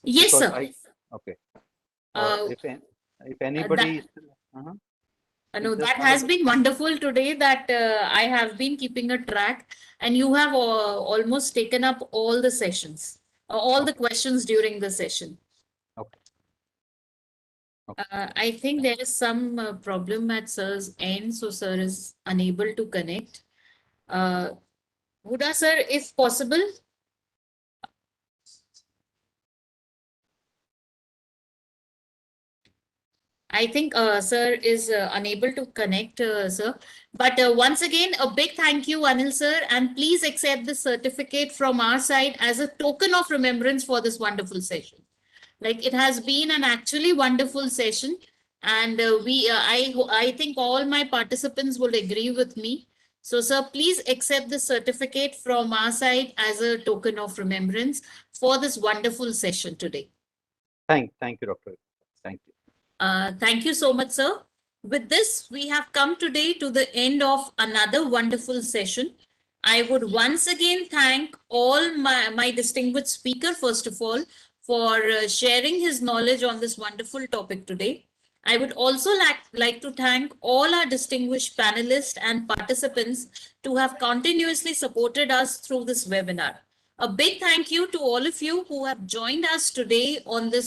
Yes, sir. Okay. Uh, If anybody that, is, No, Just that wanted has to- been wonderful today that I have been keeping a track, and you have almost taken up all the sessions, all the questions during the session. Okay. Okay. I think there is some problem at sir's end, so sir is unable to connect. Huda sir, if possible. I think sir is unable to connect, sir. But once again, a big thank you, Anil sir, and please accept the certificate from our side as a token of remembrance for this wonderful session. Like, it has been an actually wonderful session, and I think all my participants will agree with me. So, sir, please accept the certificate from our side as a token of remembrance for this wonderful session today. Thank you, Dr. Thank you. Thank you so much, sir. With this, we have come today to the end of another wonderful session. I would once again thank all my distinguished speaker, first of all, for sharing his knowledge on this wonderful topic today. I would also like to thank all our distinguished panelists and participants to have continuously supported us through this webinar. A big thank you to all of you who have joined us today on this